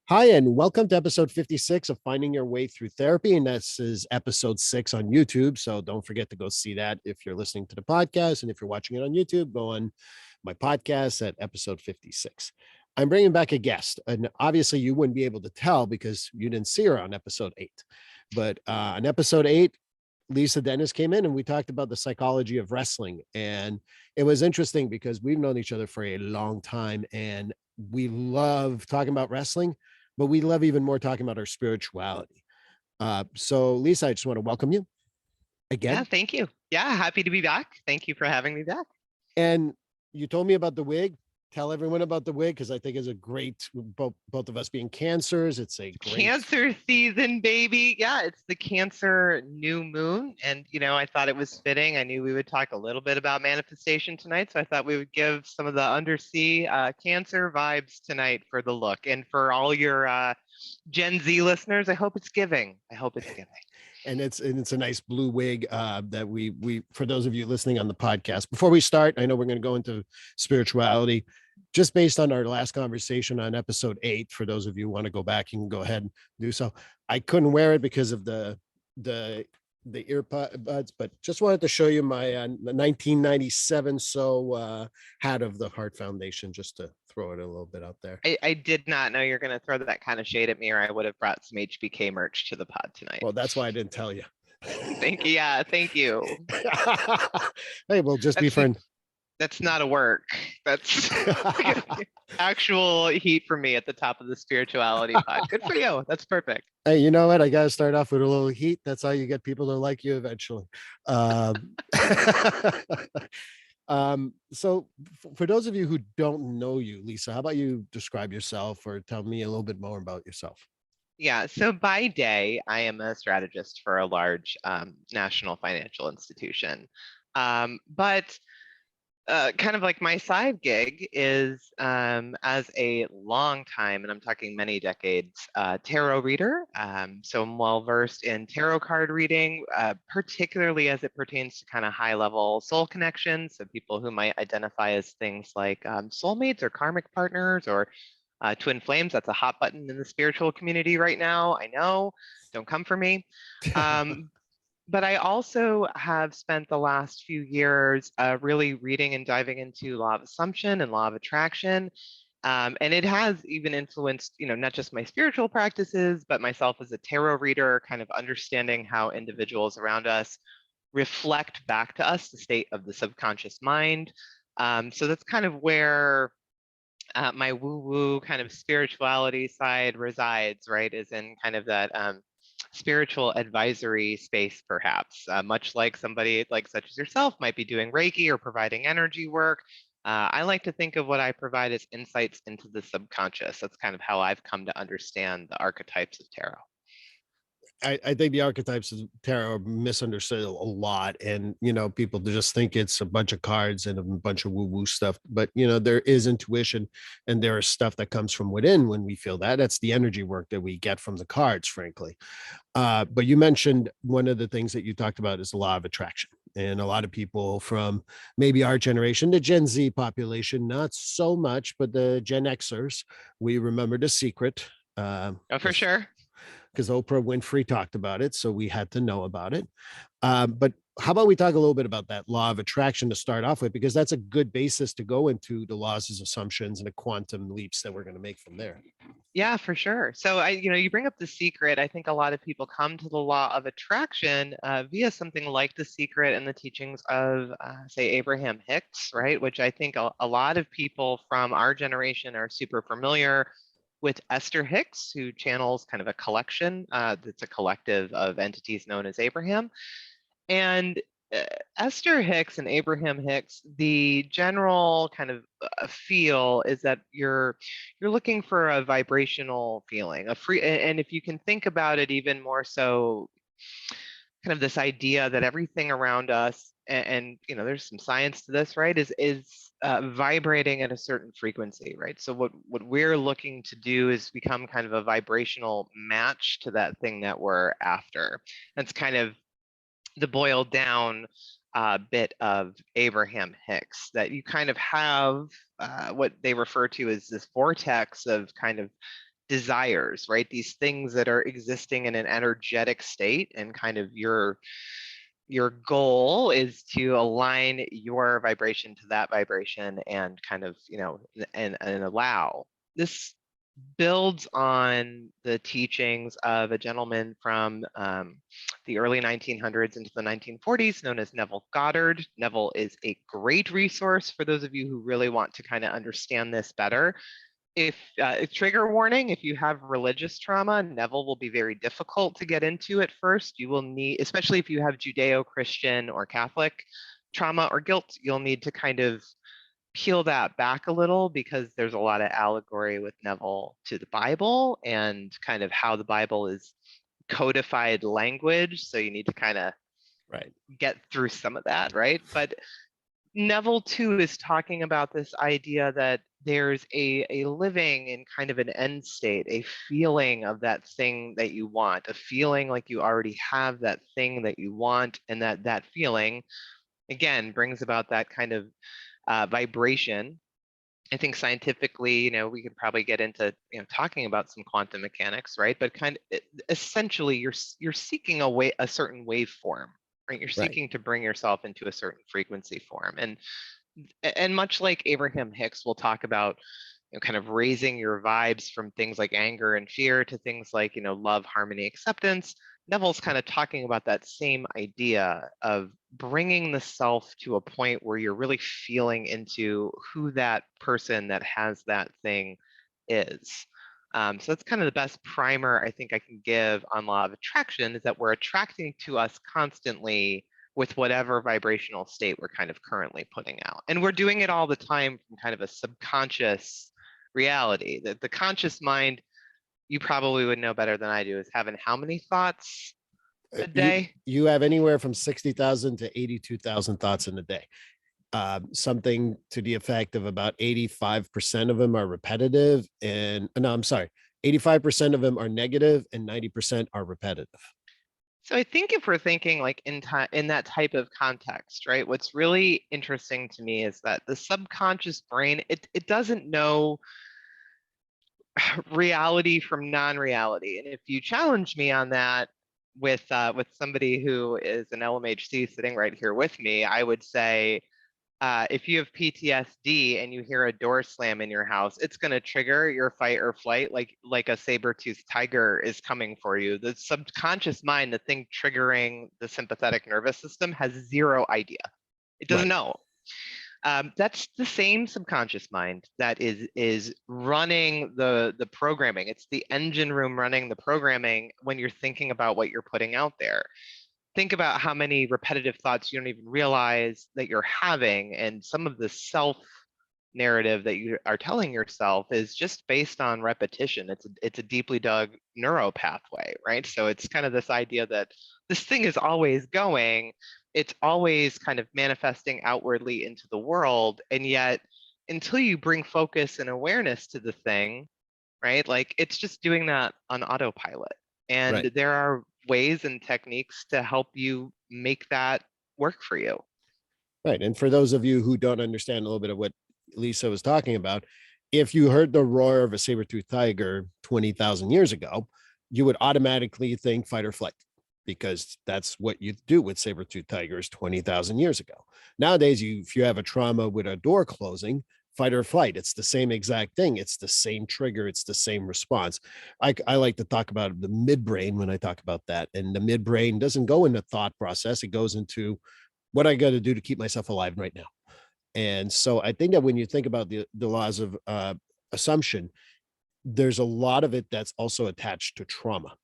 Hi, and welcome to episode 56 of Finding Your Way Through Therapy. And this is episode 6 on YouTube. So don't forget to go see that if you're listening to the podcast. And if you're watching it on YouTube, go on my podcast at episode 56. I'm bringing back a guest. And obviously, you wouldn't be able to tell because you didn't see her on episode 8. But on episode 8, Lisa Dennis came in and we talked about the psychology of wrestling. And it was interesting because we've known each other for a long time and we love talking about wrestling, but we love even more talking about our spirituality. So Lisa, I just want to welcome you Yeah, again. thank you. Yeah, happy to be back. Thank you for having me back. And you told me about the wig. Tell everyone about the wig because I think it's a great, both of us being cancers. It's a great. Cancer season, baby. Yeah, it's the Cancer new moon. And, I thought it was fitting. I knew we would talk a little bit about manifestation tonight. So I thought we would give some of the undersea Cancer vibes tonight for the look. And for all your Gen Z listeners, I hope it's giving. I hope it's giving. And it's a nice blue wig that we for those of you listening on the podcast. Before we start, I know we're going to go into spirituality, just based on our last conversation on episode 8. For those of you who want to go back, you can go ahead and do so. I couldn't wear it because of the earbuds, but just wanted to show you my 1997 hat of the Heart Foundation, just to throw it a little bit out there. I did not know you're going to throw that kind of shade at me, or I would have brought some HBK merch to the pod tonight. Well, that's why I didn't tell you. Thank you. Yeah, thank you. Hey, we'll just be friends. That's not a work. That's actual heat for me at the top of the spirituality pod. Good for you. That's perfect. Hey, you know what? I got to start off with a little heat. That's how you get people to like you eventually. So for those of you who don't know you, Lisa, how about you describe yourself or tell me a little bit more about yourself? Yeah. So by day, I am a strategist for a large national financial institution. But kind of like my side gig is as a long time, and I'm talking many decades, tarot reader. So I'm well versed in tarot card reading, particularly as it pertains to kind of high level soul connections. So people who might identify as things like soulmates or karmic partners or twin flames. That's a hot button in the spiritual community right now. I know, don't come for me. But I also have spent the last few years really reading and diving into law of assumption and law of attraction. And it has even influenced, not just my spiritual practices, but myself as a tarot reader, kind of understanding how individuals around us reflect back to us the state of the subconscious mind. So that's kind of where my woo-woo kind of spirituality side resides, right? Is in kind of that spiritual advisory space, perhaps, much like somebody like such as yourself might be doing Reiki or providing energy work. I like to think of what I provide as insights into the subconscious. That's kind of how I've come to understand the archetypes of tarot. I think the archetypes of tarot are misunderstood a lot. And, people just think it's a bunch of cards and a bunch of woo-woo stuff. But, there is intuition and there is stuff that comes from within when we feel that. That's the energy work that we get from the cards, frankly. But you mentioned one of the things that you talked about is the law of attraction. And a lot of people from maybe our generation, the Gen Z population, not so much, but the Gen Xers, we remember The Secret. Oh, for sure. Because Oprah Winfrey talked about it, so we had to know about it. But how about we talk a little bit about that law of attraction to start off with, because that's a good basis to go into the laws as assumptions and the quantum leaps that we're going to make from there. Yeah, for sure. So you bring up The Secret. I think a lot of people come to the law of attraction via something like The Secret and the teachings of, say, Abraham Hicks, right? Which I think a lot of people from our generation are super familiar with Esther Hicks, who channels kind of a collection that's a collective of entities known as Abraham. And Esther Hicks and Abraham Hicks, the general kind of feel is that you're looking for a vibrational feeling, a free, and if you can think about it even more so, kind of this idea that everything around us, and there's some science to this, right, is vibrating at a certain frequency, right? So what we're looking to do is become kind of a vibrational match to that thing that we're after. That's kind of the boiled down bit of Abraham Hicks, that you kind of have what they refer to as this vortex of kind of desires, right? These things that are existing in an energetic state, and kind of your goal is to align your vibration to that vibration, and kind of, and allow this. Builds on the teachings of a gentleman from the early 1900s into the 1940s known as Neville Goddard. Neville is a great resource for those of you who really want to kind of understand this better. If trigger warning, if you have religious trauma, Neville will be very difficult to get into at first. You will need, especially if you have Judeo-Christian or Catholic trauma or guilt, you'll need to kind of peel that back a little, because there's a lot of allegory with Neville to the Bible and kind of how the Bible is codified language. So you need to kind of Right. get through some of that, right? But Neville too is talking about this idea that there's a living in kind of an end state, a feeling of that thing that you want, a feeling like you already have that thing that you want, and that feeling again brings about that kind of vibration. I think scientifically, we could probably get into talking about some quantum mechanics, right? But essentially, you're seeking a certain waveform, right? You're Right. seeking to bring yourself into a certain frequency form, and much like Abraham Hicks will talk about, kind of raising your vibes from things like anger and fear to things like, love, harmony, acceptance. Neville's kind of talking about that same idea of bringing the self to a point where you're really feeling into who that person that has that thing is. So that's kind of the best primer I think I can give on law of attraction, is that we're attracting to us constantly with whatever vibrational state we're kind of currently putting out. And we're doing it all the time from kind of a subconscious reality. That the conscious mind, you probably would know better than I do, is having how many thoughts a You day? you have anywhere from 60,000 to 82,000 thoughts in a day. Something to the effect of about 85% of them are repetitive, and no, I'm sorry, 85% of them are negative and 90% are repetitive. So I think if we're thinking like in that type of context, right? What's really interesting to me is that the subconscious brain, it doesn't know reality from non-reality. And if you challenge me on that with somebody who is an LMHC sitting right here with me, I would say, if you have PTSD and you hear a door slam in your house, it's going to trigger your fight or flight, like a saber-toothed tiger is coming for you. The subconscious mind, the thing triggering the sympathetic nervous system, has zero idea. It doesn't Right. know. That's the same subconscious mind that is running the programming. It's the engine room running the programming when you're thinking about what you're putting out there. Think about how many repetitive thoughts you don't even realize that you're having, and some of the self narrative that you are telling yourself is just based on repetition. It's a deeply dug neuro pathway, right? So it's kind of this idea that this thing is always going, it's always kind of manifesting outwardly into the world, and yet until you bring focus and awareness to the thing, right? Like it's just doing that on autopilot. And Right. there are ways and techniques to help you make that work for you. Right. And for those of you who don't understand a little bit of what Lisa was talking about, if you heard the roar of a saber-toothed tiger 20,000 years ago, you would automatically think fight or flight, because that's what you do with saber-toothed tigers 20,000 years ago. Nowadays, if you have a trauma with a door closing, fight or flight, it's the same exact thing. It's the same trigger. It's the same response. I like to talk about the midbrain when I talk about that. And the midbrain doesn't go into thought process. It goes into what I got to do to keep myself alive right now. And so I think that when you think about the laws of assumption, there's a lot of it that's also attached to trauma,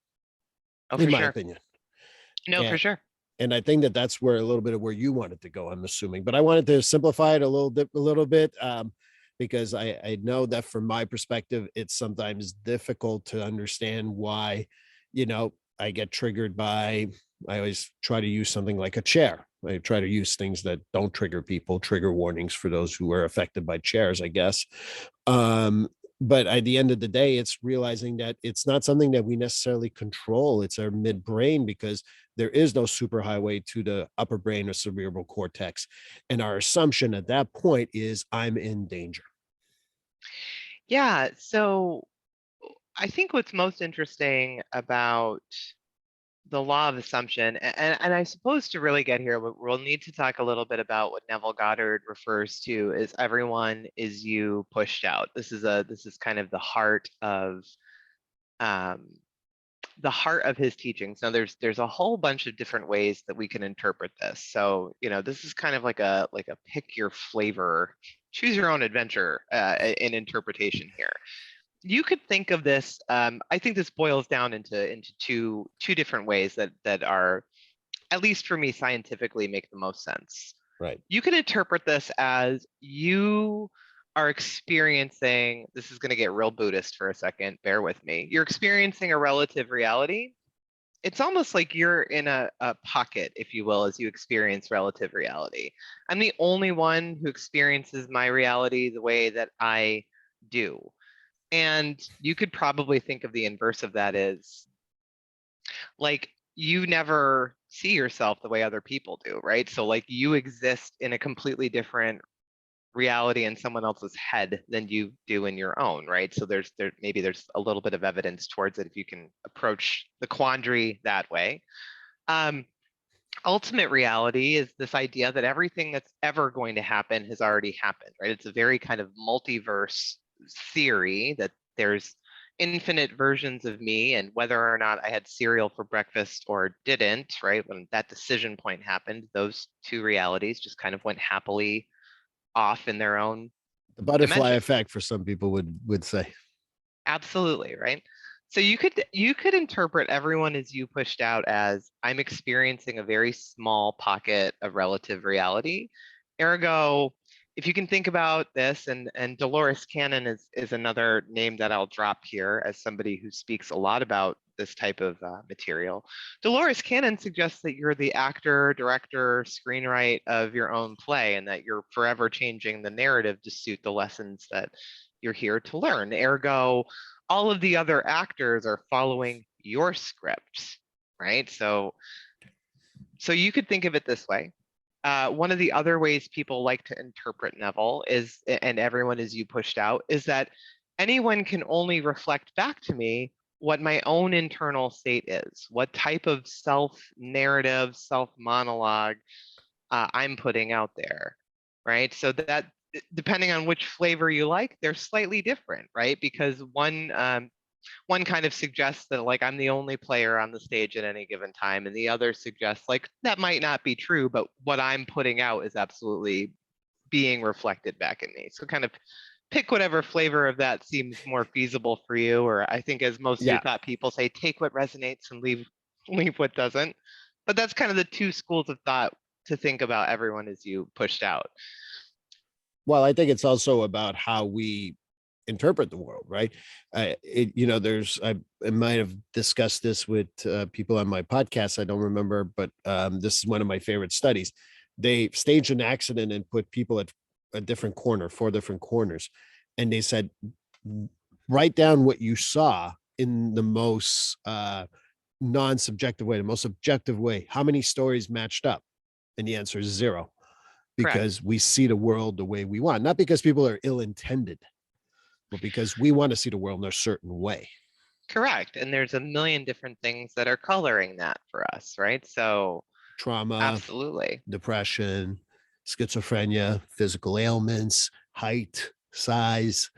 Oh, in for my sure. opinion. No, for And sure. and I think that that's where a little bit of where you wanted to go, I'm assuming. But I wanted to simplify it a little bit, because I know that from my perspective, it's sometimes difficult to understand why, I get triggered by. I always try to use something like a chair. I try to use things that don't trigger people, trigger warnings for those who are affected by chairs, I guess. But at the end of the day, it's realizing that it's not something that we necessarily control. It's our midbrain, because there is no superhighway to the upper brain or cerebral cortex. And our assumption at that point is I'm in danger. Yeah. So I think what's most interesting about the law of assumption, and I suppose to really get here, we'll need to talk a little bit about what Neville Goddard refers to as everyone is you pushed out. This is kind of um, the heart of his teachings. Now, there's a whole bunch of different ways that we can interpret this. So, this is kind of like a pick your flavor, choose your own adventure in interpretation here. You could think of this. I think this boils down into two different ways that are, at least for me, scientifically make the most sense. Right. You can interpret this as you are experiencing, this is going to get real Buddhist for a second, bear with me. You're experiencing a relative reality. It's almost like you're in a pocket, if you will, as you experience relative reality. I'm the only one who experiences my reality the way that I do. And you could probably think of the inverse of that is like you never see yourself the way other people do, right? So like you exist in a completely different reality in someone else's head than you do in your own, right? So maybe there's a little bit of evidence towards it if you can approach the quandary that way. Um, Ultimate reality is this idea that everything that's ever going to happen has already happened, right? It's a very kind of multiverse theory that there's infinite versions of me, and whether or not I had cereal for breakfast or didn't, right? When that decision point happened, those two realities just kind of went happily off in their own The butterfly dimension. effect for some people would say. Absolutely, right? So you could interpret everyone as you pushed out as I'm experiencing a very small pocket of relative reality. Ergo, if you can think about this, and Dolores Cannon is another name that I'll drop here as somebody who speaks a lot about this type of material. Dolores Cannon suggests that you're the actor, director, screenwriter of your own play, and that you're forever changing the narrative to suit the lessons that you're here to learn. Ergo, all of the other actors are following your script, right? So you could think of it this way. One of the other ways people like to interpret Neville is, and everyone is you pushed out, is that anyone can only reflect back to me what my own internal state is, what type of self narrative, self monologue I'm putting out there, right? So that depending on which flavor you like, they're slightly different, right? Because one kind of suggests that like I'm the only player on the stage at any given time, and the other suggests like that might not be true, but what I'm putting out is absolutely being reflected back in me. So kind of pick whatever flavor of that seems more feasible for you, or I think as most new Yeah. thought people say, take what resonates and leave what doesn't. But that's kind of the two schools of thought to think about everyone as you pushed out. Well, I think it's also about how we interpret the world, right? I might have discussed this with people on my podcast. I don't remember, but this is one of my favorite studies. They staged an accident and put people at a different corner, four different corners, and they said, write down what you saw in the most non-subjective way, the most objective way. How many stories matched up? And the answer is zero, Correct. because we see the world the way we want, not because people are ill-intended, but because we want to see the world in a certain way. Correct. And there's a million different things that are coloring that for us, right? So Trauma, absolutely. depression, schizophrenia, physical ailments, height, size.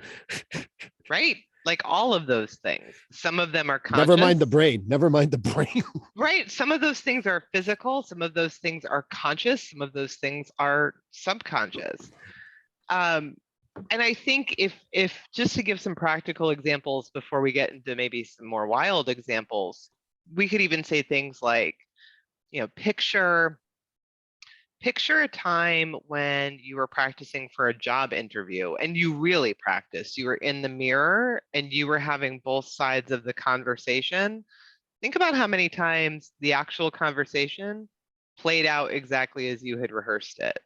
Right? Like all of those things. Some of them are Never mind the conscious, brain. Never mind the brain. right? Some of those things are physical, some of those things are conscious, some of those things are subconscious. Um, and I think if just to give some practical examples before we get into maybe some more wild examples, we could even say things like, picture a time when you were practicing for a job interview and you really practiced. You were in the mirror and you were having both sides of the conversation. Think about how many times the actual conversation played out exactly as you had rehearsed it.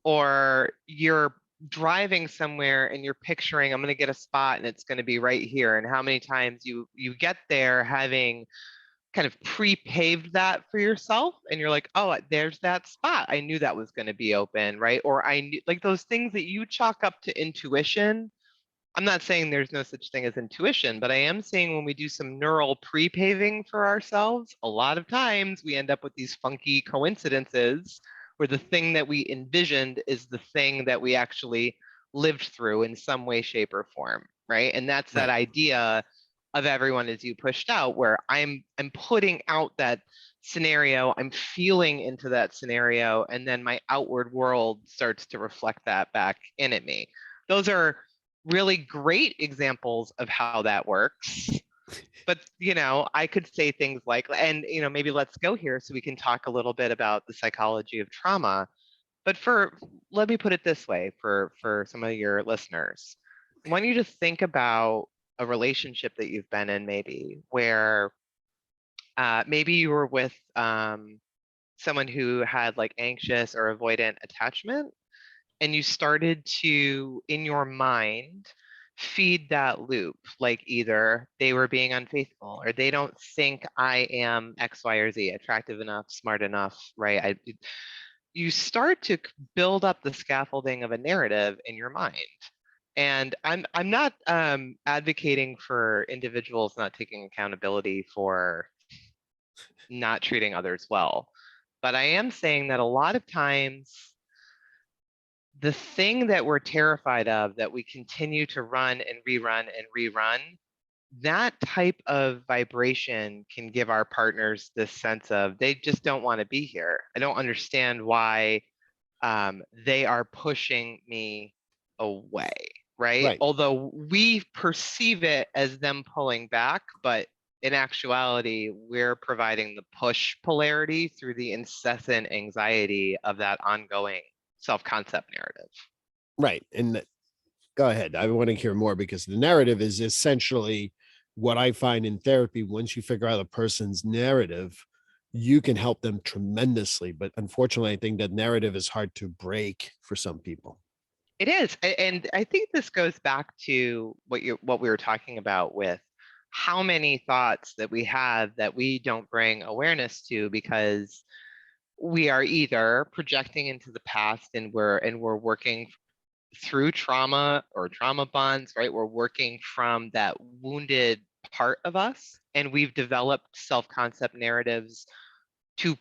Or you're driving somewhere and you're picturing, I'm going to get a spot and it's going to be right here. And how many times you get there having kind of pre-paved that for yourself and you're like, oh, there's that spot, I knew that was going to be open, right? Or I knew, like those things that you chalk up to intuition I'm not saying there's no such thing as intuition, but I am saying when we do some neural pre-paving for ourselves, a lot of times we end up with these funky coincidences where the thing that we envisioned is the thing that we actually lived through in some way, shape, or form, right? And that's that Right. idea of everyone as you pushed out, where I'm putting out that scenario, I'm feeling into that scenario, and then my outward world starts to reflect that back in at me. Those are really great examples of how that works. But, I could say things like, and, maybe let's go here so we can talk a little bit about the psychology of trauma. But let me put it this way for some of your listeners. I want you to think about a relationship that you've been in, maybe where maybe you were with someone who had like anxious or avoidant attachment, and you started to, in your mind, feed that loop, like either they were being unfaithful or they don't think I am X, Y, or Z, attractive enough, smart enough, right? You start to build up the scaffolding of a narrative in your mind. And I'm not advocating for individuals not taking accountability for not treating others well, but I am saying that a lot of times the thing that we're terrified of, that we continue to run and rerun, that type of vibration can give our partners this sense of they just don't want to be here. I don't understand why they are pushing me away, right? Right. Although we perceive it as them pulling back, but in actuality, we're providing the push polarity through the incessant anxiety of that ongoing self-concept narrative. Right. And go ahead. I want to hear more because the narrative is essentially what I find in therapy. Once you figure out a person's narrative, you can help them tremendously. But unfortunately, I think that narrative is hard to break for some people. It is, and I think this goes back to what we were talking about with how many thoughts that we have that we don't bring awareness to because we are either projecting into the past and we're working through trauma or trauma bonds, right? We're working from that wounded part of us, and we've developed self-concept narratives to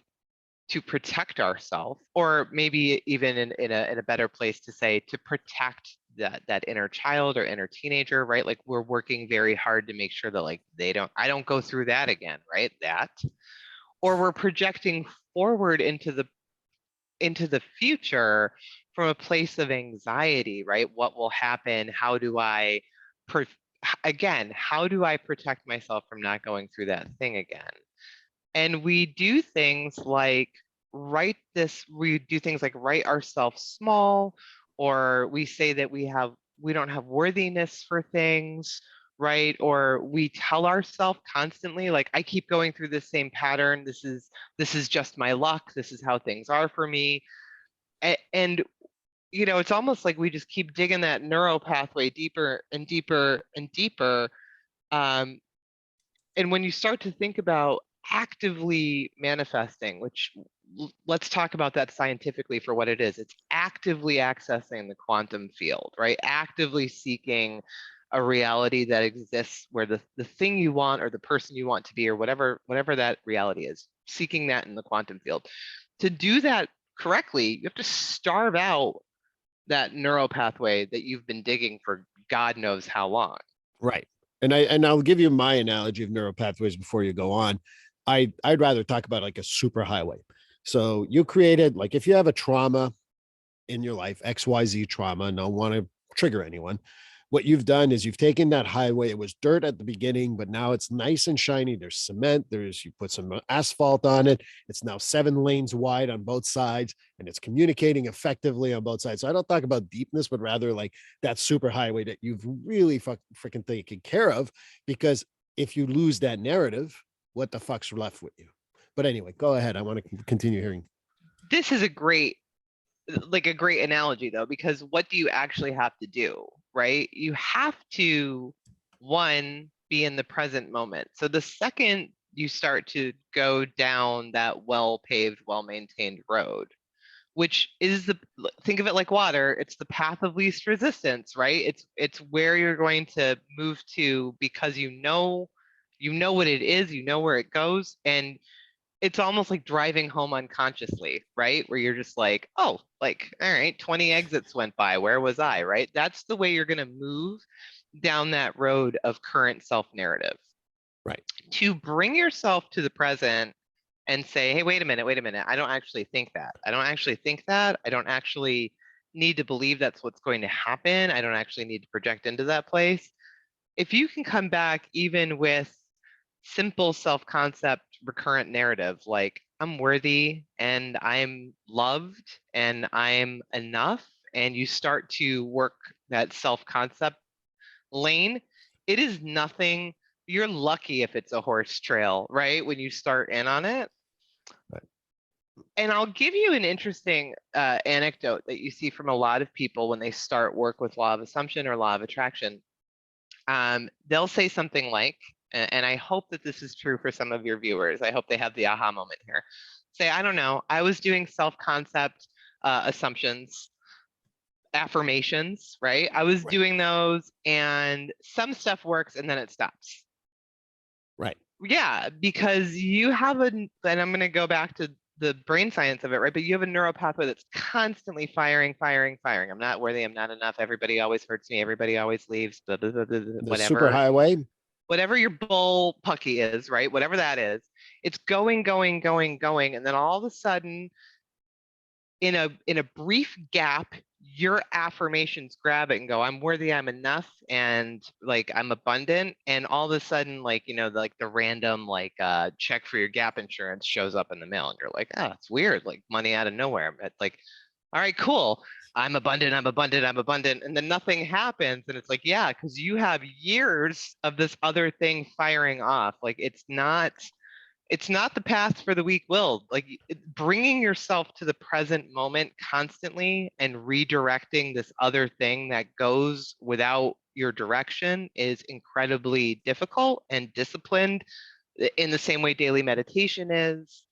protect ourselves, or maybe even in a better place to say to protect that inner child or inner teenager, right? Like we're working very hard to make sure that like I don't go through that again, right? That, or we're projecting forward into the future from a place of anxiety, right? What will happen? How do I again, how do I protect myself from not going through that thing again? And we do things like write ourselves small, or we say that we don't have worthiness for things, right? Or we tell ourselves constantly like I keep going through this same pattern. This is just my luck. This is how things are for me. And it's almost like we just keep digging that neural pathway deeper and deeper and deeper. um, and when you start to think about actively manifesting, which let's talk about that scientifically for what it is. It's actively accessing the quantum field, right? Actively seeking a reality that exists where the thing you want or the person you want to be or whatever that reality is, seeking that in the quantum field. To do that correctly, you have to starve out that neural pathway that you've been digging for God knows how long. Right. And I'll give you my analogy of neural pathways before you go on. I'd rather talk about like a super highway. So you created, like, if you have a trauma in your life, XYZ trauma, and I don't want to trigger anyone. What you've done is you've taken that highway. It was dirt at the beginning, but now it's nice and shiny. There's cement. You put some asphalt on it. It's now 7 lanes wide on both sides, and it's communicating effectively on both sides. So I don't talk about deepness, but rather like that super highway that you've really freaking taken care of. Because if you lose that narrative, what the fuck's left with you? But anyway, go ahead. I want to continue hearing. This is a great analogy though, because what do you actually have to do, right? You have to, one, be in the present moment. So the second you start to go down that well paved, well maintained road, which is think of it like water. It's the path of least resistance, right? It's where you're going to move to because you know what it is, you know where it goes, and it's almost like driving home unconsciously, right? Where you're just like, oh, like, all right, 20 exits went by. Where was I, right? That's the way you're going to move down that road of current self narrative. Right. To bring yourself to the present and say, hey, wait a minute, wait a minute. I don't actually think that. I don't actually think that. I don't actually need to believe that's what's going to happen. I don't actually need to project into that place. If you can come back even with simple self concept recurrent narrative like I'm worthy and I'm loved and I'm enough, and you start to work that self concept lane, it is nothing. You're lucky if it's a horse trail, right? When you start in on it. Right. And I'll give you an interesting anecdote that you see from a lot of people when they start work with law of assumption or law of attraction. They'll say something like, and I hope that this is true for some of your viewers. I hope they have the aha moment here. Say, I don't know, I was doing self-concept assumptions, affirmations, right? I was Right. doing those and some stuff works and then it stops. Right. Yeah, because you have and I'm going to go back to the brain science of it, right? But you have a neural pathway that's constantly firing, firing, firing. I'm not worthy. I'm not enough. Everybody always hurts me. Everybody always leaves. Blah, blah, blah, blah, The super whatever. highway. Whatever your bull pucky is, right? Whatever that is, it's going, going, going, going, and then all of a sudden, in a brief gap, your affirmations grab it and go, I'm worthy, I'm enough, and like I'm abundant. And all of a sudden, like, like the random like check for your gap insurance shows up in the mail, and you're like, oh, it's weird, like money out of nowhere. But like, all right, cool. I'm abundant, I'm abundant, I'm abundant. And then nothing happens. And it's like, yeah, because you have years of this other thing firing off. Like it's not the path for the weak-willed. Like bringing yourself to the present moment constantly and redirecting this other thing that goes without your direction is incredibly difficult and disciplined in the same way daily meditation is,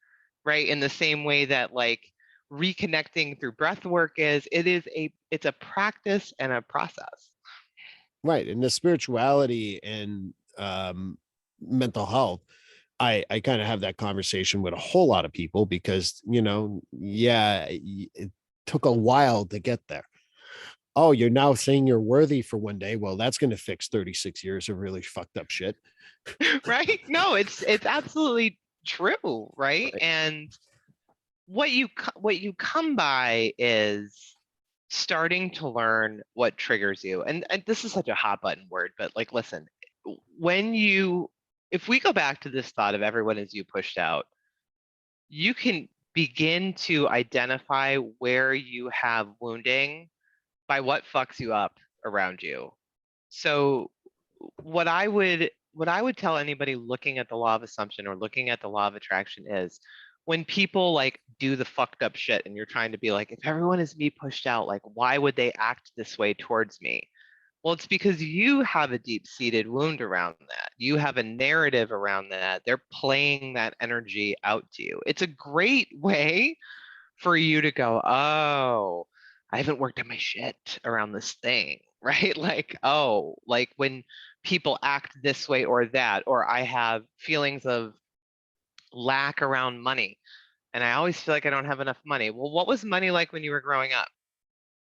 right? In the same way that like reconnecting through breath work is, it's a practice and a process. Right. And the spirituality and mental health, I kind of have that conversation with a whole lot of people because, yeah, it took a while to get there. Oh, you're now saying you're worthy for one day. Well, that's going to fix 36 years of really fucked up shit. Right? No, it's absolutely true, right? Right. And what you come by is starting to learn what triggers you. And this is such a hot button word, but like listen, when you if we go back to this thought of everyone is you pushed out, you can begin to identify where you have wounding by what fucks you up around you. So what I would tell anybody looking at the law of assumption or looking at the law of attraction is when people like do the fucked up shit and you're trying to be like, if everyone is me pushed out, like why would they act this way towards me? Well, it's because you have a deep-seated wound around that. You have a narrative around that. They're playing that energy out to you. It's a great way for you to go, oh, I haven't worked on my shit around this thing, right? Like, oh, like when people act this way or that, or I have feelings of lack around money, and I always feel like I don't have enough money. Well, what was money like when you were growing up?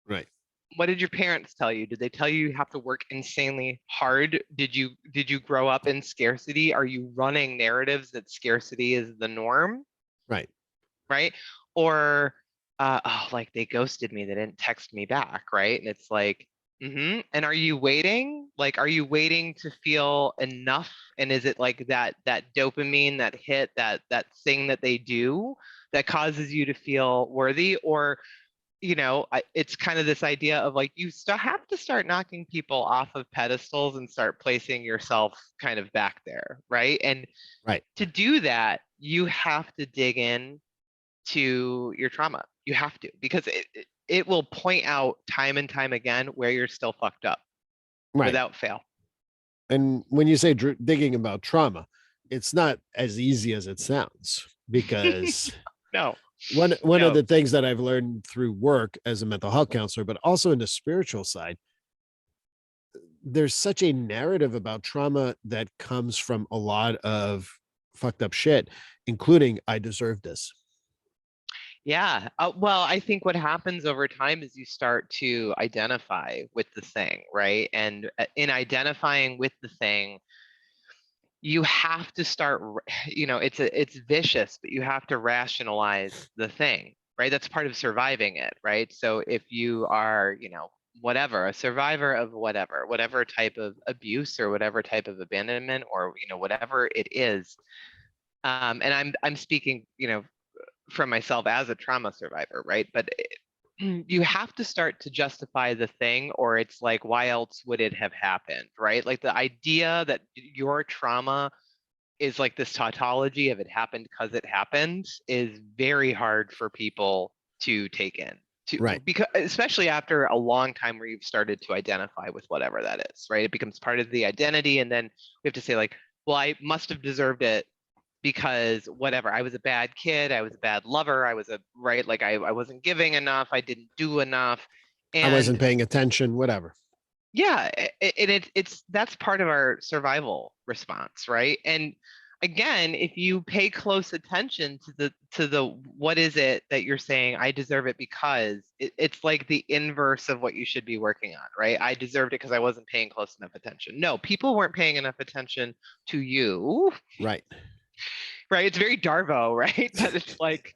Right. What did your parents tell you? Did they tell you you have to work insanely hard? Did you grow up in scarcity? Are you running narratives that scarcity is the norm? Right. Right? Or oh, like they ghosted me, they didn't text me back, right? And it's like, and are you waiting? Like, are you waiting to feel enough? And is it like that dopamine, that hit, that thing that they do that causes you to feel worthy? Or it's kind of this idea of like you still have to start knocking people off of pedestals and start placing yourself kind of back there, right? And Right. to do that, you have to dig in to your trauma. You have to, because it will point out time and time again where you're still fucked up Right. without fail. And when you say digging about trauma, it's not as easy as it sounds because No. One of the things that I've learned through work as a mental health counselor, but also in the spiritual side, there's such a narrative about trauma that comes from a lot of fucked up shit, including I deserve this. Yeah. Well, I think what happens over time is you start to identify with the thing, right? And in identifying with the thing, you have to start, it's vicious, but you have to rationalize the thing, right? That's part of surviving it, right? So if you are, whatever, a survivor of whatever type of abuse or whatever type of abandonment or, whatever it is, and I'm speaking, from myself as a trauma survivor, right? But you have to start to justify the thing, or it's like, why else would it have happened, right? Like the idea that your trauma is like this tautology of it happened because it happened is very hard for people to take in. Right. Because especially after a long time where you've started to identify with whatever that is, right? It becomes part of the identity, and then we have to say like, well, I must have deserved it because whatever, I was a bad kid, I was a bad lover, I was a right, like I wasn't giving enough, I didn't do enough. I wasn't And paying attention, whatever. yeah, it's that's part of our survival response, right? And again, if you pay close attention to the what is it that you're saying, I deserve it because it's like the inverse of what you should be working on, right? I deserved it because I wasn't paying close enough attention. No, people weren't paying enough attention to you, Right. right? It's very Darvo, right? But it's like,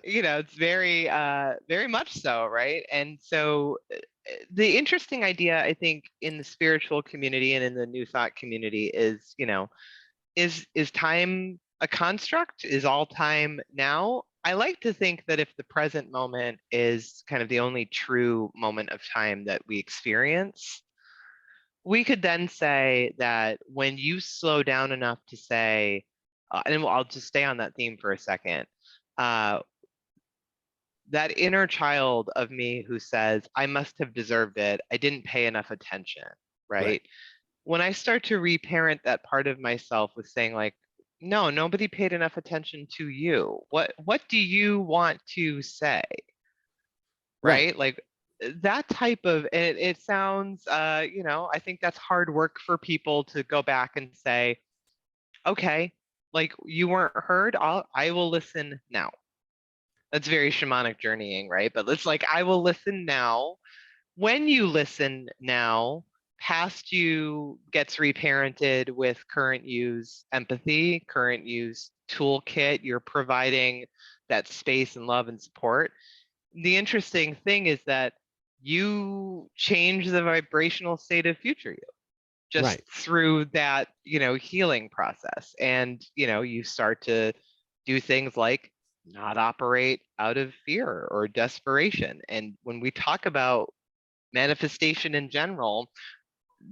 it's very very much so, right? And so the interesting idea, I think, in the spiritual community and in the new thought community is, is time a construct? Is all time now? I like to think that if the present moment is kind of the only true moment of time that we experience, we could then say that when you slow down enough to say, and I'll just stay on that theme for a second, uh, that inner child of me who says, I must have deserved it, I didn't pay enough attention, Right. right? When I start to reparent that part of myself with saying like, no, nobody paid enough attention to you. What do you want to say? Right. Right? Like that type of, and it sounds I think that's hard work for people to go back and say, okay, like you weren't heard, I will listen now. That's very shamanic journeying, right? But it's like, I will listen now. When you listen now, past you gets reparented with current use empathy, current use toolkit. You're providing that space and love and support. The interesting thing is that you change the vibrational state of future you just Right. through that, healing process. And, you start to do things like not operate out of fear or desperation. And when we talk about manifestation in general,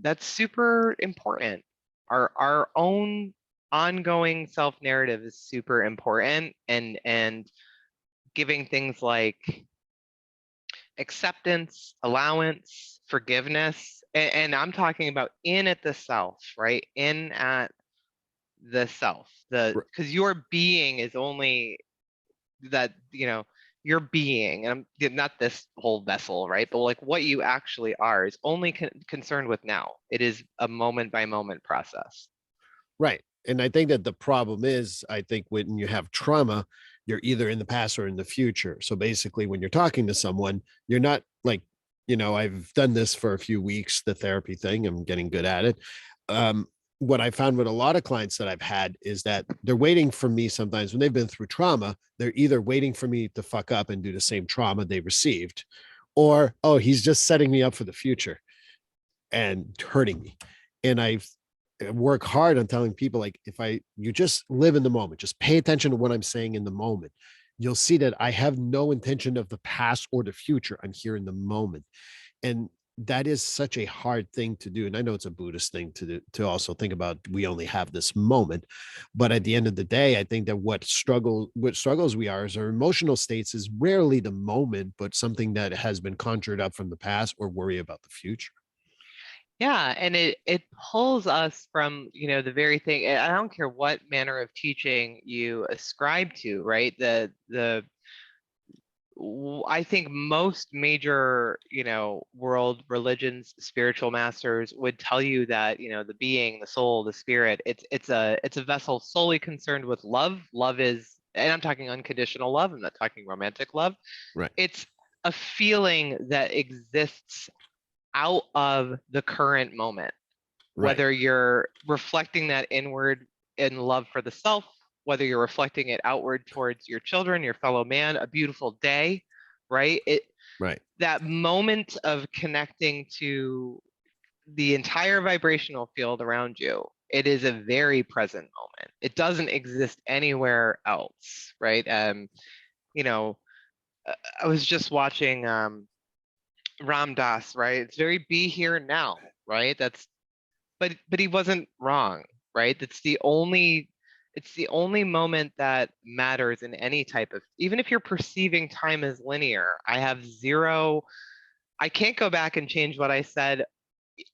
that's super important. Our own ongoing self narrative is super important, and giving things like acceptance, allowance, forgiveness, and I'm talking about in at the self, right? In at the self, because your being is only that, your being, and not this whole vessel, right? But like what you actually are is only concerned with now. It is a moment by moment process. Right. And I think that the problem is, I think when you have trauma, you're either in the past or in the future. So basically, when you're talking to someone, you're not like, I've done this for a few weeks, the therapy thing. I'm getting good at it. Um, what I found with a lot of clients that I've had is that they're waiting for me sometimes when they've been through trauma, they're either waiting for me to fuck up and do the same trauma they received, or, oh, he's just setting me up for the future and hurting me. And I work hard on telling people, like, if you just live in the moment, just pay attention to what I'm saying in the moment, you'll see that I have no intention of the past or the future. I'm here in the moment. And that is such a hard thing to do. And I know it's a Buddhist thing to do, to also think about, we only have this moment. But at the end of the day, I think that what struggles we are is our emotional states is rarely the moment, but something that has been conjured up from the past or worry about the future. Yeah, and it pulls us from, the very thing. I don't care what manner of teaching you ascribe to, right? The I think most major, world religions, spiritual masters would tell you that, the being, the soul, the spirit, it's a vessel solely concerned with love. Love is, and I'm talking unconditional love, I'm not talking romantic love. Right. It's a feeling that exists out of the current moment, Right. whether you're reflecting that inward in love for the self, whether you're reflecting it outward towards your children, your fellow man, a beautiful day, right? Right. That moment of connecting to the entire vibrational field around you, it is a very present moment. It doesn't exist anywhere else, right? You know, I was just watching Ram Dass, right? It's very be here now, right? But he wasn't wrong, right? It's the only moment that matters in any type of, even if you're perceiving time as linear. I can't go back and change what I said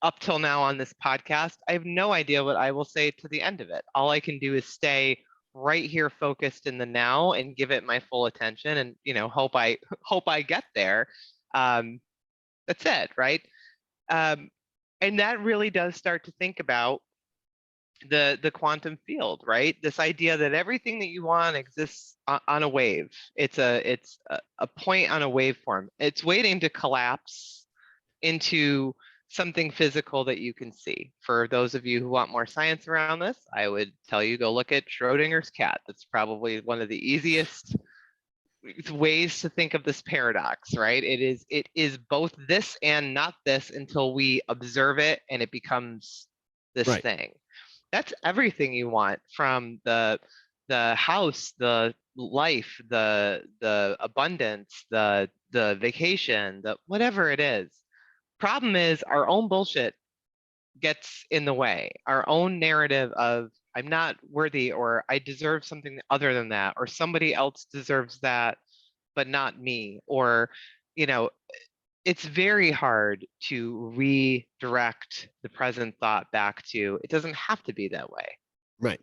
up till now on this podcast. I have no idea what I will say to the end of it. All I can do is stay right here focused in the now and give it my full attention, and hope I get there. um, that's it, right? um, and that really does start to think about the quantum field, right? This idea that everything that you want exists on a wave. It's a point on a waveform. It's waiting to collapse into something physical that you can see. For those of you who want more science around this, I would tell you go look at Schrodinger's cat. That's probably one of the easiest ways to think of this paradox, right? It is both this and not this until we observe it and it becomes this Right. thing. That's everything you want, from the house, the life, the abundance, the vacation, the whatever it is. Problem is our own bullshit gets in the way. Our own narrative of I'm not worthy, or I deserve something other than that, or somebody else deserves that but not me, or you know it's very hard to redirect the present thought back to it doesn't have to be that way. Right.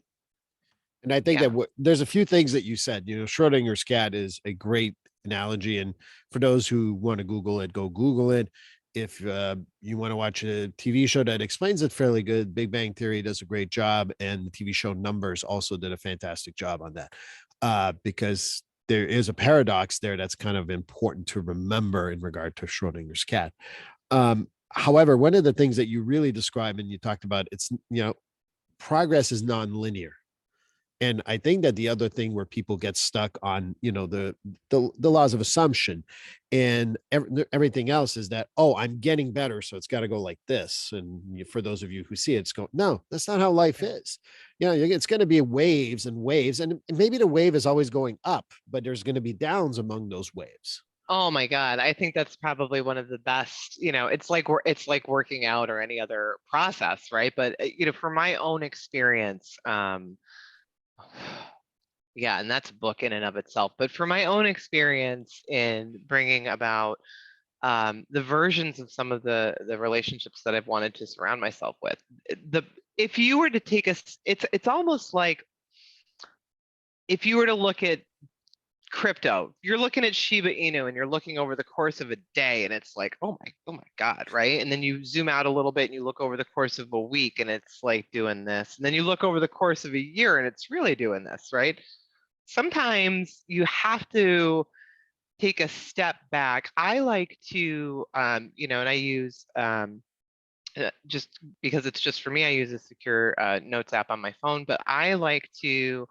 And I think Yeah. that there's a few things that you said. Schrodinger's cat is a great analogy. And for those who want to Google it, go Google it. If you want to watch a TV show that explains it fairly good, Big Bang Theory does a great job, and the TV show Numbers also did a fantastic job on that. Because there is a paradox there that's kind of important to remember in regard to Schrodinger's cat. However, one of the things that you really describe and you talked about, it's progress is non-linear. And I think that the other thing where people get stuck on, the laws of assumption and everything else is that, oh, I'm getting better, so it's got to go like this. And for those of you who see it, it's going, no, that's not how life Yeah. is. It's going to be waves and waves, and maybe the wave is always going up, but there's going to be downs among those waves. Oh my God. I think that's probably one of the best, it's like working out or any other process, right? But from my own experience, yeah, and that's a book in and of itself. But for my own experience in bringing about the versions of some of the relationships that I've wanted to surround myself with, the if you were to take it's almost like if you were to look at crypto, you're looking at Shiba Inu and you're looking over the course of a day and it's like, oh my God, right? And then you zoom out a little bit and you look over the course of a week and it's like doing this. And then you look over the course of a year and it's really doing this, right? Sometimes you have to take a step back. I like to, and I use, just because it's just for me, I use a secure notes app on my phone, but I like to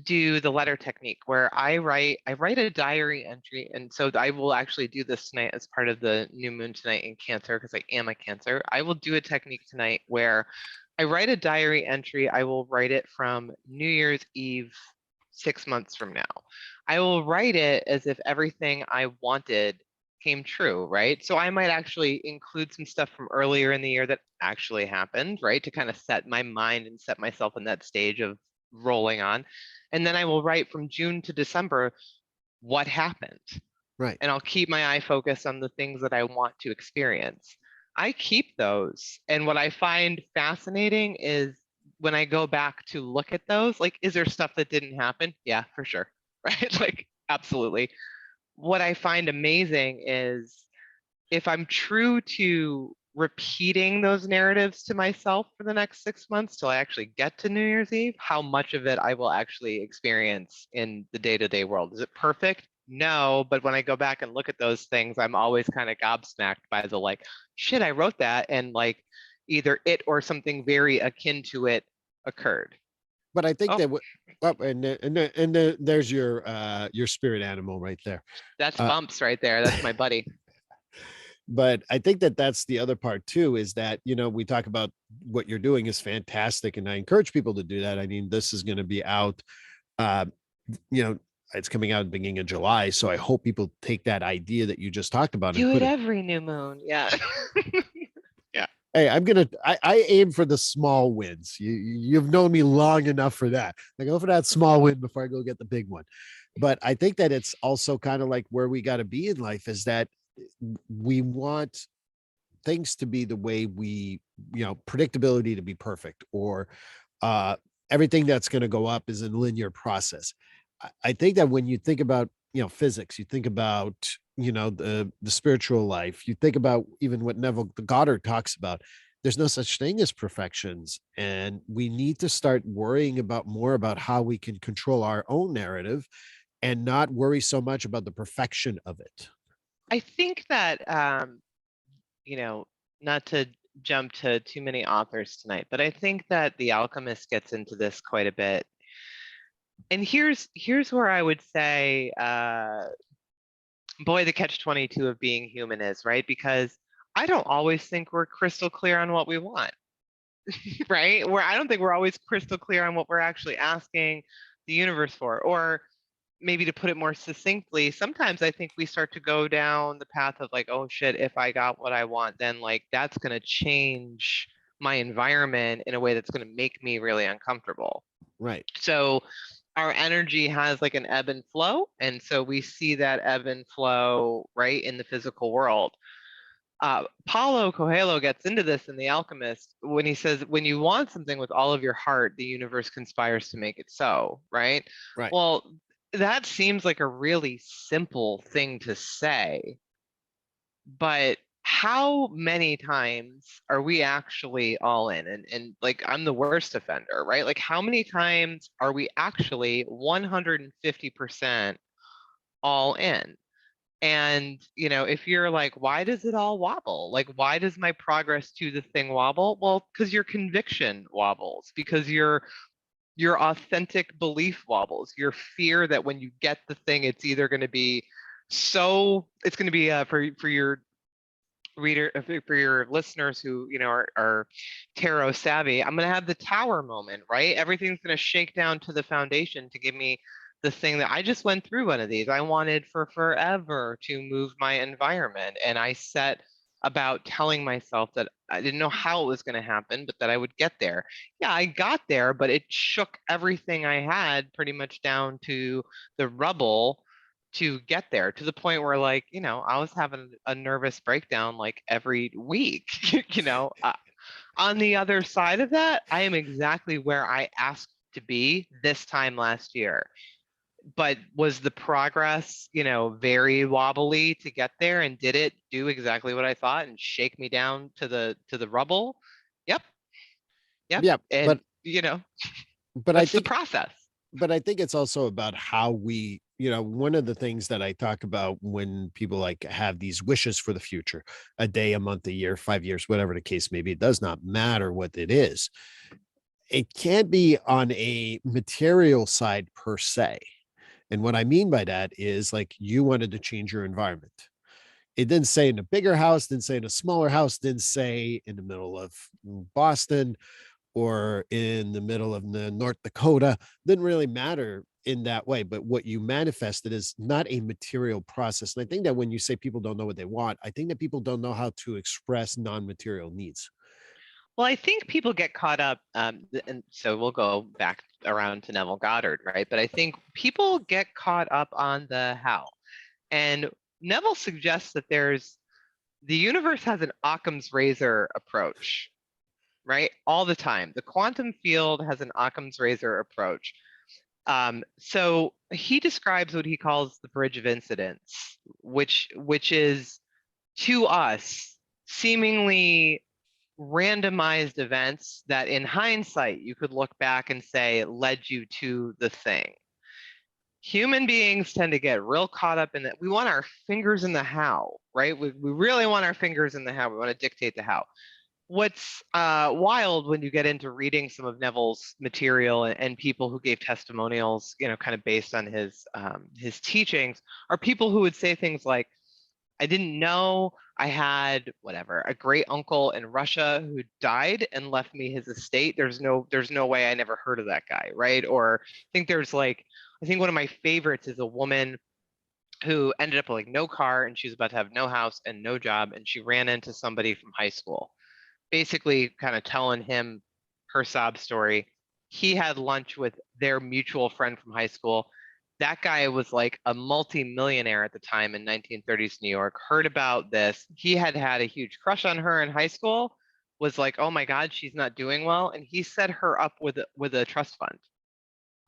do the letter technique where I write a diary entry. And so I will actually do this tonight as part of the new moon tonight in Cancer, because I am a Cancer. I will do a technique tonight where I write a diary entry. I will write it from New Year's Eve 6 months from now. I will write it as if everything I wanted came true, right? So I might actually include some stuff from earlier in the year that actually happened, right? To kind of set my mind and set myself in that stage of rolling on. And then I will write from June to December what happened. Right. And I'll keep my eye focused on the things that I want to experience. I keep those. And what I find fascinating is when I go back to look at those, like, is there stuff that didn't happen? Yeah, for sure. Right? Like, absolutely. what I find amazing is if I'm true to repeating those narratives to myself for the next 6 months till I actually get to New Year's Eve, how much of it I will actually experience in the day-to-day world. Is it perfect? No, but when I go back and look at those things, I'm always kind of gobsmacked by the like, shit, I wrote that, and like either it or something very akin to it occurred. But I think Oh, that and there's your spirit animal right there. that's Uh, Bumps right there. That's my buddy. but I think that that's the other part too, is that, we talk about what you're doing is fantastic. And I encourage people to do that. I mean, this is going to be out, uh, you know, it's coming out at the beginning of July. So I hope people take that idea that you just talked about and Do it put it. every new moon. Yeah. Yeah. Hey, I aim for the small wins. You've known me long enough for that. I go for that small win before I go get the big one. But I think that it's also kind of like where we got to be in life, is that we want things to be the way we, predictability to be perfect, or uh, everything that's going to go up is a linear process. I think that when you think about, physics, you think about, the spiritual life, you think about even what Neville Goddard talks about. There's no such thing as perfections, and we need to start worrying about more about how we can control our own narrative and not worry so much about the perfection of it. I think that you know, not to jump to too many authors tonight, but I think that The Alchemist gets into this quite a bit. And here's where I would say, boy, the catch-22 of being human is, right? Because I don't always think we're crystal clear on what we want, right? Where I don't think we're always crystal clear on what we're actually asking the universe for. Or maybe to put it more succinctly, sometimes I think we start to go down the path of like, oh shit, if I got what I want, then like that's going to change my environment in a way that's going to make me really uncomfortable. Right. So our energy has like an ebb and flow. And so we see that ebb and flow right in the physical world. Paulo Coelho gets into this in The Alchemist when he says, when you want something with all of your heart, the universe conspires to make it so, right? Right. Well, that seems like a really simple thing to say, but how many times are we actually all in? And like, I'm the worst offender, right? Like, how many times are we actually 150% all in? And, if you're like, why does it all wobble? Like, why does my progress to the thing wobble? Well, because your conviction wobbles, because your authentic belief wobbles, your fear that when you get the thing, it's either going to be it's going to be for your reader, for your listeners who are tarot savvy, I'm going to have the tower moment, right? Everything's going to shake down to the foundation to give me the thing that I just went through. One of these I wanted for forever to move my environment, and I set about telling myself that I didn't know how it was going to happen, but that I would get there. Yeah, I got there, but it shook everything I had pretty much down to the rubble to get there, to the point where like I was having a nervous breakdown like every week. On the other side of that, I am exactly where I asked to be this time last year. But was the progress very wobbly to get there, and did it do exactly what I thought and shake me down to the rubble? Yep. Yep. Yeah. And But I that's the think process. it's also about how we, one of the things that I talk about when people like have these wishes for the future, a day, a month, a year, 5 years, whatever the case may be, it does not matter what it is. It can't be on a material side per se. And what I mean by that is like you wanted to change your environment. It didn't say in a bigger house, didn't say in a smaller house, didn't say in the middle of Boston or in the middle of the North Dakota. Didn't really matter in that way. But what you manifested is not a material process. And I think that when you say people don't know what they want, I think that people don't know how to express non-material needs. Well, I think people get caught up, and so we'll go back around to Neville Goddard, right? But I think people get caught up on the how. And Neville suggests that the universe has an Occam's razor approach, right? All the time. The quantum field has an Occam's razor approach. So he describes what he calls the bridge of incidents, which is to us seemingly randomized events that in hindsight you could look back and say led you to the thing. Human beings tend to get real caught up in that. We want our fingers in the how, right? We really want our fingers in the how. We want to dictate the how. What's wild when you get into reading some of Neville's material and people who gave testimonials, kind of based on his teachings, are people who would say things like, I didn't know I had whatever a great uncle in Russia who died and left me his estate. There's no way I never heard of that guy, right? Or I think one of my favorites is a woman who ended up with like no car and she was about to have no house and no job, and she ran into somebody from high school, basically kind of telling him her sob story. He had lunch with their mutual friend from high school. That guy was like a multi-millionaire at the time in 1930s New York, heard about this. He had had a huge crush on her in high school, was like, oh my God, she's not doing well. And he set her up with a trust fund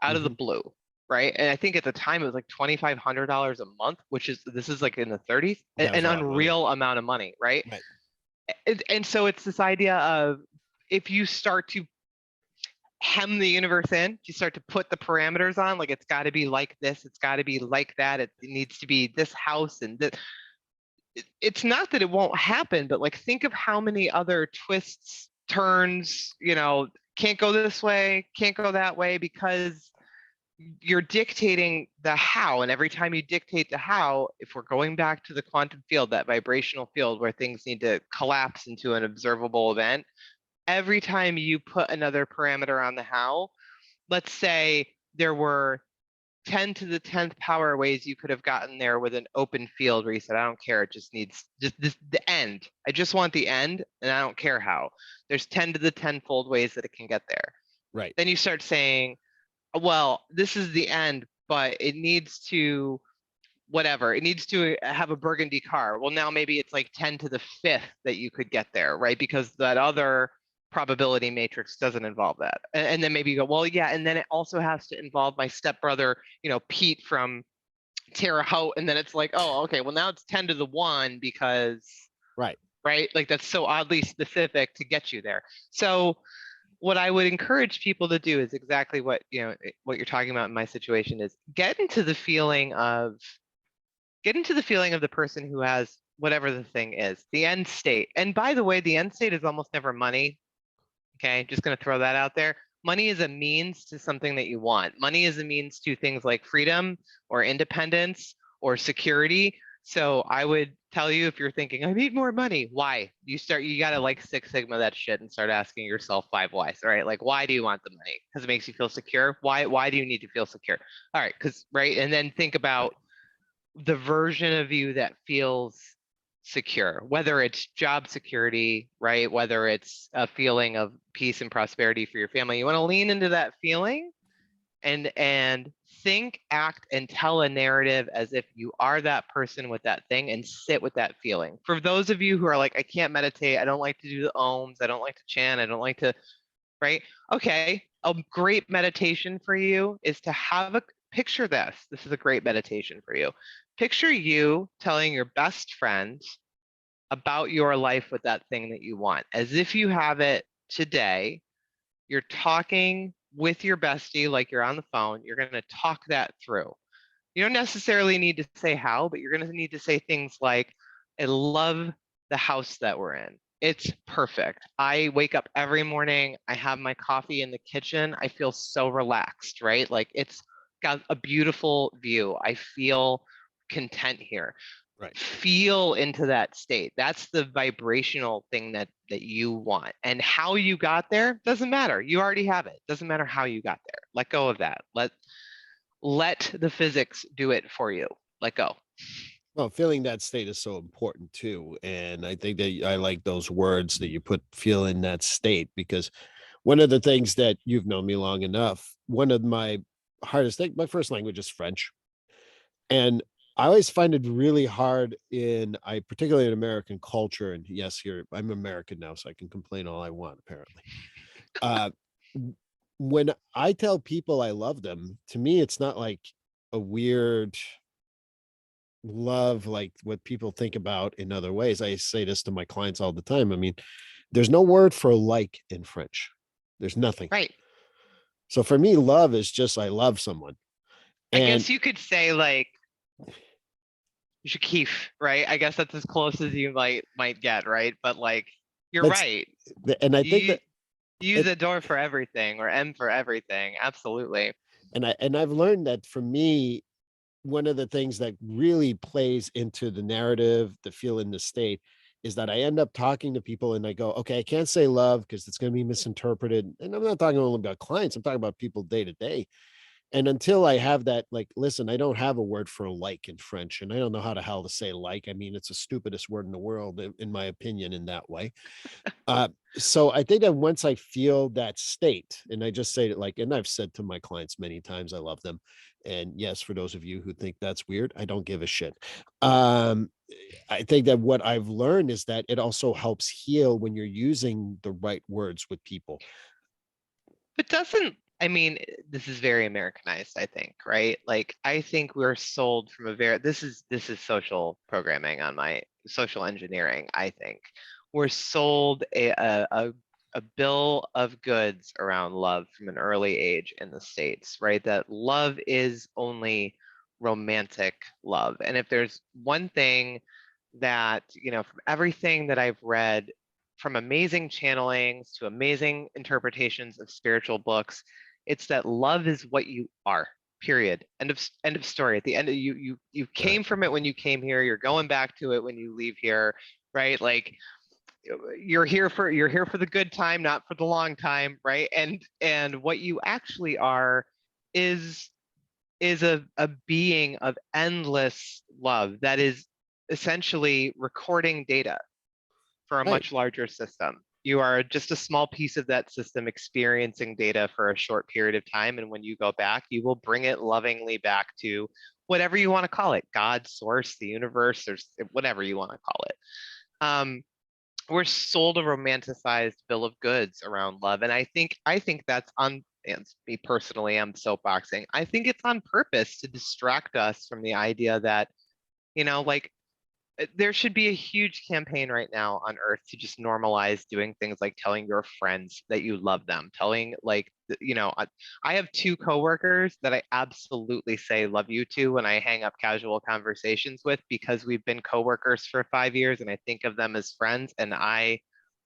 out of the Mhm. blue. Right. And I think at the time it was like $2,500 a month, this is like in the 30s, That was an a lot of money. unreal amount of money. Right. Right. And so it's this idea of, if you start to hem the universe in, you start to put the parameters on, like it's got to be like this, it's got to be like that, it needs to be this house and this. It's not that it won't happen, but like think of how many other twists, turns, can't go this way, can't go that way, because you're dictating the how. And every time you dictate the how, if we're going back to the quantum field, that vibrational field where things need to collapse into an observable event, every time you put another parameter on the how, let's say there were 10 to the 10th power ways you could have gotten there with an open field where you said, I don't care, it just needs just this, the end. I just want the end and I don't care how. There's 10 to the 10-fold ways that it can get there. Right. Then you start saying, well, this is the end, but it needs to whatever. It needs to have a burgundy car. Well, now maybe it's like 10 to the fifth that you could get there, right? Because that other probability matrix doesn't involve that. And then maybe you go, well, yeah, and then it also has to involve my stepbrother, Pete from Terre Haute. And then it's like, oh, okay, well, now it's 10 to the one because, Right. right? Like that's so oddly specific to get you there. So what I would encourage people to do is exactly what, what you're talking about in my situation is get into the feeling of the person who has whatever the thing is, the end state. And by the way, the end state is almost never money. Okay, just going to throw that out there. Money is a means to something that you want. Money is a means to things like freedom or independence or security. So I would tell you, if you're thinking, I need more money, why? You got to like Six Sigma that shit and start asking yourself 5 whys. All right, like, why do you want the money? Because it makes you feel secure. Why do you need to feel secure? All right, because, right. And then think about the version of you that feels secure, whether it's job security, right? Whether it's a feeling of peace and prosperity for your family. You want to lean into that feeling and think, act, and tell a narrative as if you are that person with that thing, and sit with that feeling. For those of you who are like, I can't meditate, I don't like to do the ohms, I don't like to chant, I don't like to, right? Okay, a great meditation for you is to have a picture this. This is a great meditation for you. Picture you telling your best friend about your life with that thing that you want, as if you have it today. You're talking with your bestie like you're on the phone. You're going to talk that through. You don't necessarily need to say how, but you're going to need to say things like, I love the house that we're in. It's perfect. I wake up every morning. I have my coffee in the kitchen. I feel so relaxed, right? Like it's got a beautiful view. I feel content here. Right. Feel into that state. That's the vibrational thing that you want. And how you got there doesn't matter. You already have it. Doesn't matter how you got there. Let go of that. Let the physics do it for you. Let go. Well, feeling that state is so important too. And I think that I like those words that you put, feel in that state, because one of the things that you've known me long enough, one of my hardest thing, my first language is French. And I always find it really hard particularly in American culture. And yes, here I'm American now, so I can complain all I want, apparently. Uh, when I tell people I love them, to me, it's not like a weird love like what people think about in other ways. I say this to my clients all the time. I mean, there's no word for like in French. There's nothing. Right. So for me, love is just I love someone. I And guess you could say like je kiffe, right? I guess that's as close as you might get, right? But like you're that's right. and I think You that use it adore for everything or M for everything. Absolutely. and I've learned that for me, one of the things that really plays into the narrative, the feel in the state, is that I end up talking to people and I go, okay, I can't say love because it's going to be misinterpreted. And I'm not talking only about clients, I'm talking about people day to day. And until I have that, like, listen, I don't have a word for like in French, and I don't know how the hell to say like. I mean, it's the stupidest word in the world, in my opinion, in that way. So I think that once I feel that state, and I just say it like, and I've said to my clients many times, I love them. And yes, for those of you who think that's weird, I don't give a shit. Um, I think that what I've learned is that it also helps heal when you're using the right words with people. But doesn't, I mean, this is very Americanized, I think, right? Like I think we're sold from a very this is social programming on my social engineering, I think. We're sold a bill of goods around love from an early age in the States, right? That love is only romantic love. And if there's one thing that, from everything that I've read, from amazing channelings to amazing interpretations of spiritual books, it's that love is what you are. Period. End of story. At the end of you Right. came from it when you came here. You're going back to it when you leave here, right? Like you're here for the good time, not for the long time, right? And what you actually are is is a being of endless love that is essentially recording data for a Right. much larger system. You are just a small piece of that system experiencing data for a short period of time. And when you go back, you will bring it lovingly back to whatever you want to call it, God, source, the universe, or whatever you want to call it. We're sold a romanticized bill of goods around love. And I think that's on, and me personally, I'm soapboxing. I think it's on purpose to distract us from the idea that, like there should be a huge campaign right now on earth to just normalize doing things like telling your friends that you love them, telling like I have two coworkers that I absolutely say love you to when I hang up casual conversations with, because we've been coworkers for 5 years and I think of them as friends and I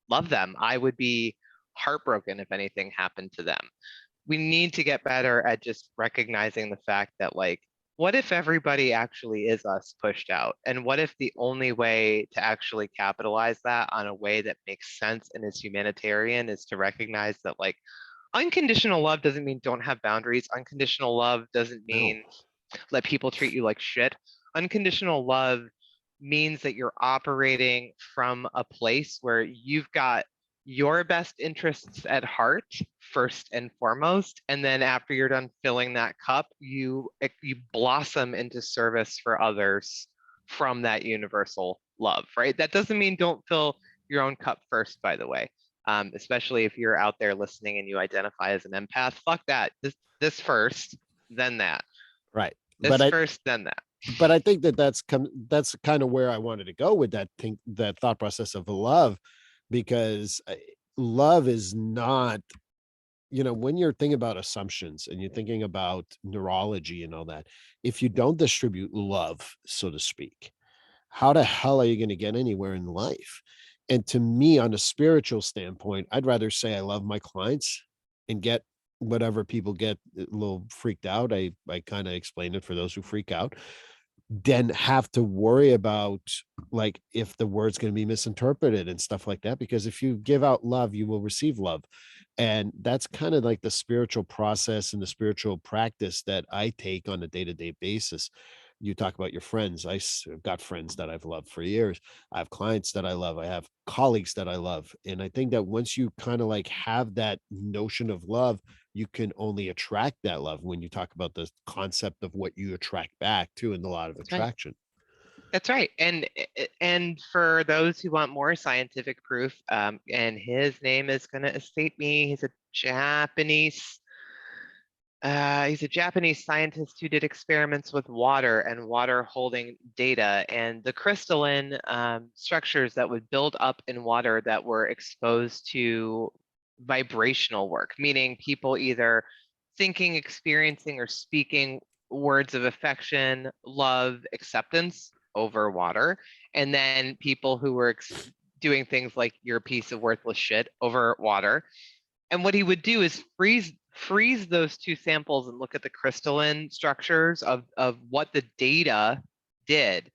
love them. I would be heartbroken if anything happened to them. We need to get better at just recognizing the fact that, like, what if everybody actually is us pushed out? And what if the only way to actually capitalize that on a way that makes sense and is humanitarian is to recognize that, like, unconditional love doesn't mean don't have boundaries. Unconditional love doesn't No. mean let people treat you like shit. Unconditional love means that you're operating from a place where you've got your best interests at heart first and foremost, and then after you're done filling that cup, you blossom into service for others from that universal love, right? That doesn't mean don't fill your own cup first, by the way. Especially if you're out there listening and you identify as an empath, fuck that. This first, then that. Right. But This I first, then that. but I think that that's kind of where I wanted to go with that thought process of love, because love is not, when you're thinking about assumptions and you're thinking about neurology and all that, if you don't distribute love, so to speak, how the hell are you going to get anywhere in life? And to me, on a spiritual standpoint, I'd rather say I love my clients and get whatever people get a little freaked out. I kind of explain it for those who freak out, then have to worry about, like, if the word's going to be misinterpreted and stuff like that, because if you give out love you will receive love. And that's kind of like the spiritual process and the spiritual practice that I take on a day-to-day basis. You talk about your friends. I've got friends that I've loved for years. I have clients that I love. I have colleagues that I love. And I think that once you kind of like have that notion of love, you can only attract that love, when you talk about the concept of what you attract back to in the law of That's right. attraction. That's right. And for those who want more scientific proof, and his name is going to escape me. He's a Japanese He's a Japanese scientist who did experiments with water and water holding data and the crystalline structures that would build up in water that were exposed to vibrational work, meaning people either thinking, experiencing, or speaking words of affection, love, acceptance over water. And then people who were doing things like you're a piece of worthless shit over water. And what he would do is freeze those two samples and look at the crystalline structures of what the data did.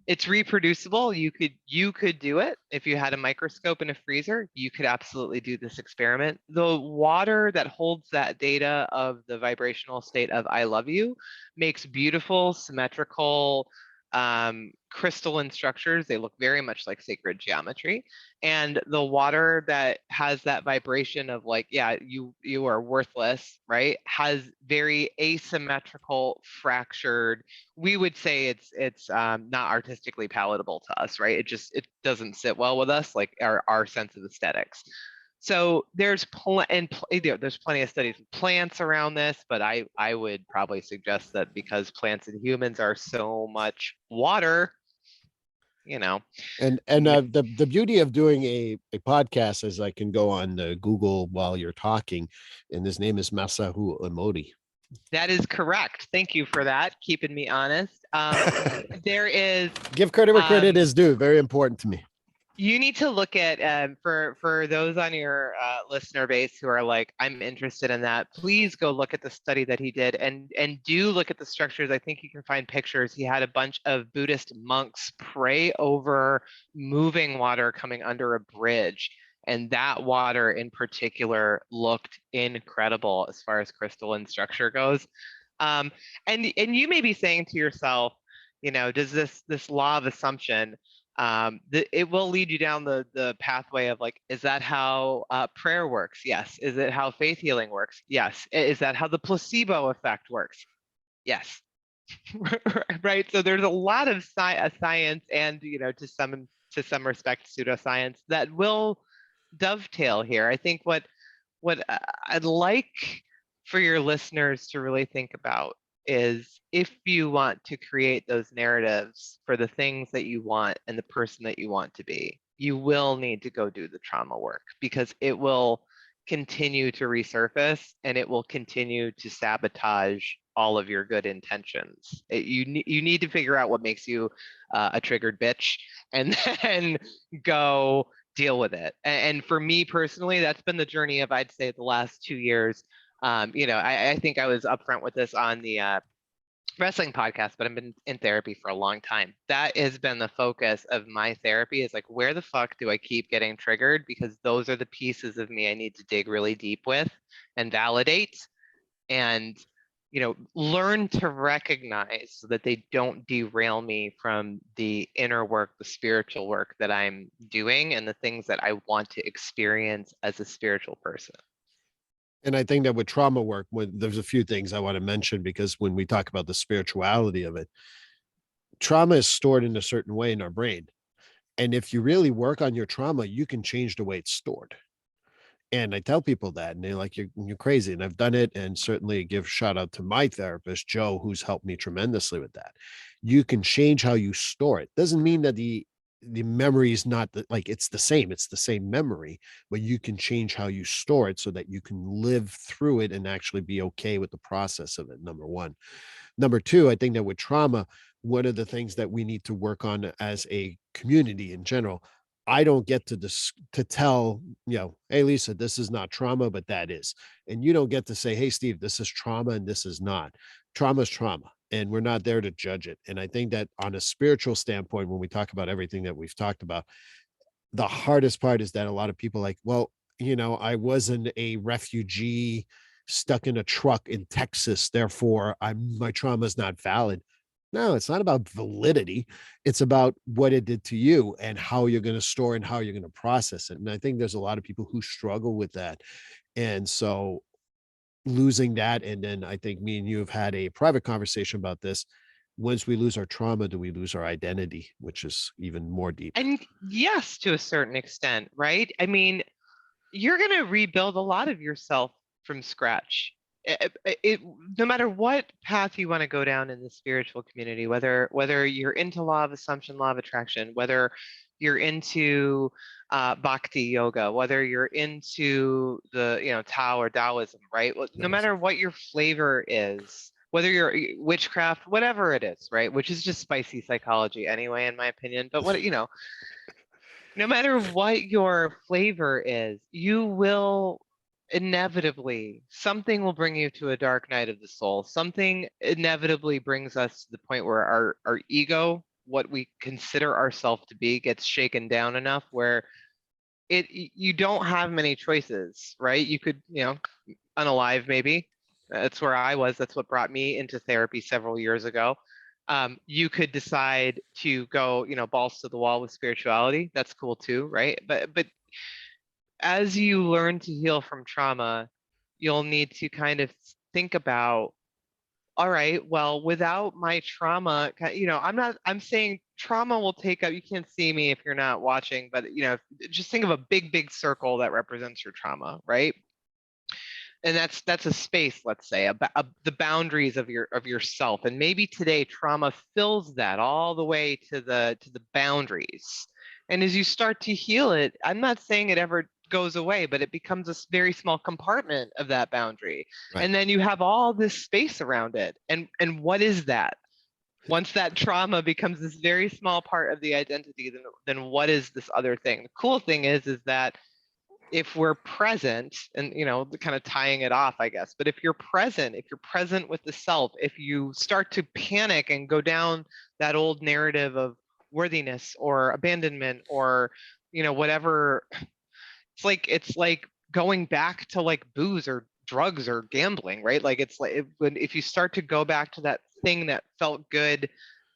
It's reproducible. You could do it if you had a microscope and a freezer. You could absolutely do this experiment. The water that holds that data of the vibrational state of I love you makes beautiful symmetrical crystalline structures. They look very much like sacred geometry. And the water that has that vibration of like, yeah, you are worthless, right? Has very asymmetrical, fractured. We would say it's not artistically palatable to us, right? It doesn't sit well with us, like our sense of aesthetics. So there's there's plenty of studies with plants around this, but I would probably suggest that because plants and humans are so much water, you know. And the beauty of doing a podcast is I can go on Google while you're talking, and his name is Masahu Emoti. That is correct. Thank you for that, keeping me honest. There is Give credit where credit is due. Very important to me. you need to look at for those on your listener base who are like, I'm interested in that. Please go look at the study that he did, and do look at the structures. I think you can find pictures. He had a bunch of Buddhist monks pray over moving water coming under a bridge, and that water in particular looked incredible as far as crystalline structure goes. And you may be saying to yourself, does this law of assumption, it will lead you down the pathway of like, is that how prayer works? Yes. Is it how faith healing works? Yes. Is that how the placebo effect works? Yes. Right. So there's a lot of science and, to some respect, pseudoscience that will dovetail here. I think what I'd like for your listeners to really think about is, if you want to create those narratives for the things that you want and the person that you want to be, you will need to go do the trauma work, because it will continue to resurface and it will continue to sabotage all of your good intentions. You need to figure out what makes you a triggered bitch, and then go deal with it. And for me personally, that's been the journey of, I'd say, the last 2 years. I think I was upfront with this on the wrestling podcast, but I've been in therapy for a long time. That has been the focus of my therapy, is like, where the fuck do I keep getting triggered? Because those are the pieces of me I need to dig really deep with and validate, and learn to recognize so that they don't derail me from the inner work, the spiritual work that I'm doing, and the things that I want to experience as a spiritual person. And I think that with trauma work, there's a few things I want to mention, because when we talk about the spirituality of it, trauma is stored in a certain way in our brain. And if you really work on your trauma, you can change the way it's stored. And I tell people that, and they're like, you're crazy. And I've done it. And certainly give shout out to my therapist, Joe, who's helped me tremendously with that. You can change how you store it. Doesn't mean that the memory is not like it's the same memory, but you can change how you store it so that you can live through it and actually be okay with the process of it. Number one. Number two, I think that with trauma, one of the things that we need to work on as a community in general, I don't get to tell, hey, Lisa, this is not trauma, but that is. And you don't get to say, hey, Steve, this is trauma and this is not. Trauma is trauma, and we're not there to judge it. And I think that on a spiritual standpoint, when we talk about everything that we've talked about, the hardest part is that a lot of people like, well, I wasn't a refugee stuck in a truck in Texas, therefore my trauma is not valid. No, it's not about validity. It's about what it did to you and how you're going to store and how you're going to process it. And I think there's a lot of people who struggle with that. And so losing that, and then I think me and you have had a private conversation about this. Once we lose our trauma, do we lose our identity, which is even more deep? And yes, to a certain extent, right? I mean, you're going to rebuild a lot of yourself from scratch. no matter what path you want to go down in the spiritual community, whether you're into law of assumption, law of attraction, whether you're into bhakti yoga, whether you're into the Tao or Taoism, right? No That was matter what your flavor is, whether you're witchcraft, whatever it is, right? Which is just spicy psychology anyway, in my opinion. But no matter what your flavor is, you will inevitably, something will bring you to a dark night of the soul. Something inevitably brings us to the point where our ego, what we consider ourselves to be, gets shaken down enough where you don't have many choices, right? You could, unalive maybe. That's where I was. That's what brought me into therapy several years ago. You could decide to go, balls to the wall with spirituality. That's cool too, right? But as you learn to heal from trauma, you'll need to kind of think about, all right, well, without my trauma, I'm saying trauma will take up, you can't see me if you're not watching, but just think of a big, big circle that represents your trauma, right? And that's a space, let's say, the boundaries of yourself. And maybe today trauma fills that all the way to the boundaries. And as you start to heal it, I'm not saying it ever goes away, but it becomes a very small compartment of that boundary. right. And then you have all this space around it. And what is that? Once that trauma becomes this very small part of the identity, then what is this other thing? The cool thing is that if we're present, and kind of tying it off, I guess, but if you're present with the self, if you start to panic and go down that old narrative of worthiness or abandonment or whatever, it's like going back to like booze or drugs or gambling, right? Like it's like if you start to go back to that thing that felt good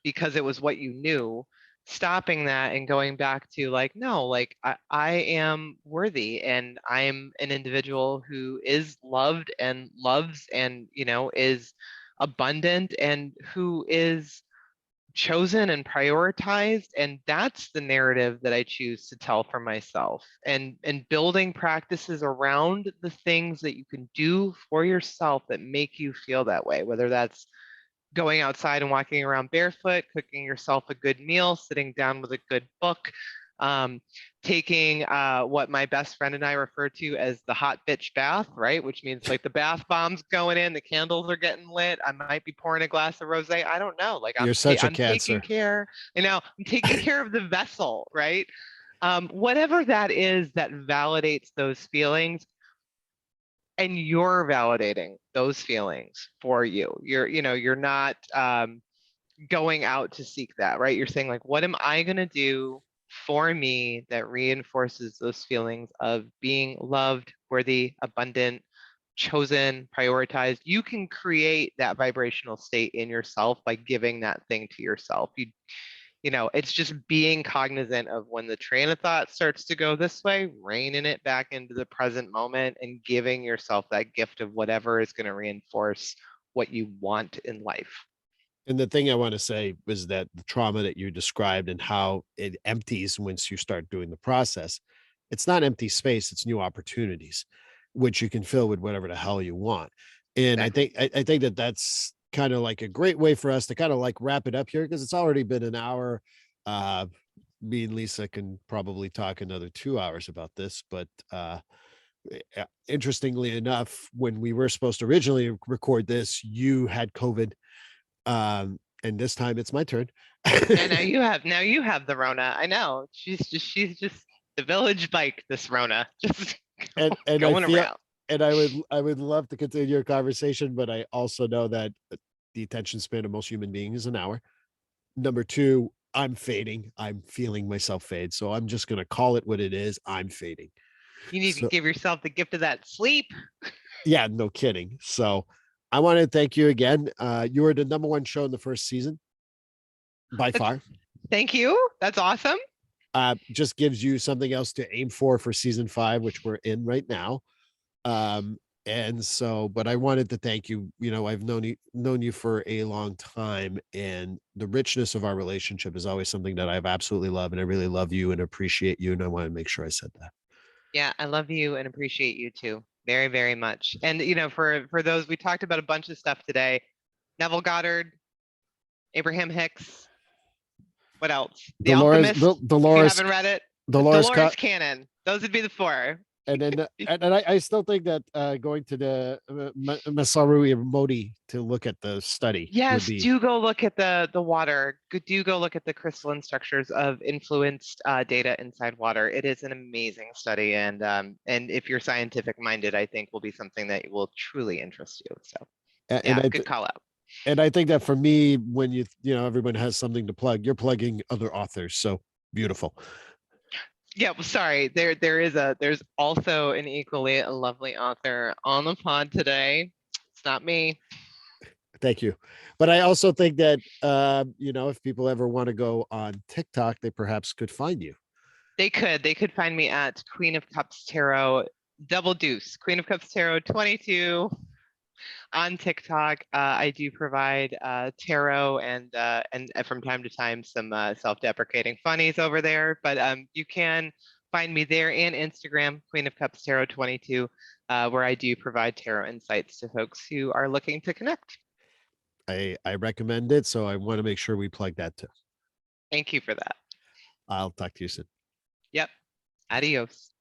because it was what you knew, stopping that and going back to like, no, like I am worthy and I'm an individual who is loved and loves and is abundant and who is chosen and prioritized, and that's the narrative that I choose to tell for myself. And building practices around the things that you can do for yourself that make you feel that way, whether that's going outside and walking around barefoot, cooking yourself a good meal, sitting down with a good book, um, taking what my best friend and I refer to as the hot bitch bath, right? Which means like the bath bombs going in, the candles are getting lit. I might be pouring a glass of rosé. I don't know. Like You're such a I'm taking cancer. care, I'm taking care of the vessel, right? Whatever that is that validates those feelings, and you're validating those feelings for you. You're not going out to seek that, right? You're saying like, what am I going to do for me that reinforces those feelings of being loved, worthy, abundant, chosen, prioritized? You can create that vibrational state in yourself by giving that thing to yourself. It's just being cognizant of when the train of thought starts to go this way, reining it back into the present moment and giving yourself that gift of whatever is going to reinforce what you want in life. And the thing I want to say is that the trauma that you described and how it empties once you start doing the process, it's not empty space, it's new opportunities, which you can fill with whatever the hell you want. And I Exactly. think I think that that's kind of like a great way for us to kind of like wrap it up here because it's already been an hour. Uh, Me and Lisa can probably talk another 2 hours about this, but interestingly enough, when we were supposed to originally record this, you had COVID, and this time it's my turn. Yeah, now you have the Rona. I know. She's just the village bike, this Rona. Just And I going feel around. and I would love to continue your conversation, but I also know that the attention span of most human beings is an hour. Number two, I'm fading. I'm feeling myself fade. So I'm just gonna call it what it is. I'm fading. You need to So give yourself the gift of that sleep. yeah, no kidding. So I want to thank you again. You were the number one show in the first season by That's far. Thank you. That's awesome. Just gives you something else to aim for season five, which we're in right now. And so, but I wanted to thank you. I've known you for a long time, and the richness of our relationship is always something that I've absolutely loved, and I really love you and appreciate you. And I want to make sure I said that. Yeah, I love you and appreciate you too. very, very much. And for those, we talked about a bunch of stuff today. Neville Goddard, Abraham Hicks. What else? The Dolores, Alchemist. If you Dolores, haven't read it, Dolores, Dolores Cannon. Those would be the four. and then and I still think that going to the Masaru Emoto to look at the study would Yes, be. do go look at the water. Do go look at the crystalline structures of influenced data inside water. It is an amazing study, and if you're scientific minded, I think will be something that will truly interest you. So And yeah, good call out. I think that for me, when everyone has something to plug, you're plugging other authors. So beautiful. Yeah, well, sorry. There's also an equally lovely author on the pod today. It's not me. Thank you. But I also think that if people ever want to go on TikTok, they perhaps could find you. They could find me at Queen of Cups Tarot Double Deuce, Queen of Cups Tarot 22 on TikTok. I do provide tarot and from time to time some self-deprecating funnies over there, but you can find me there and Instagram, Queen of Cups Tarot 22, where I do provide tarot insights to folks who are looking to connect. I recommend it, so I want to make sure we plug that too. Thank you for that. I'll talk to you soon. Yep. Adios.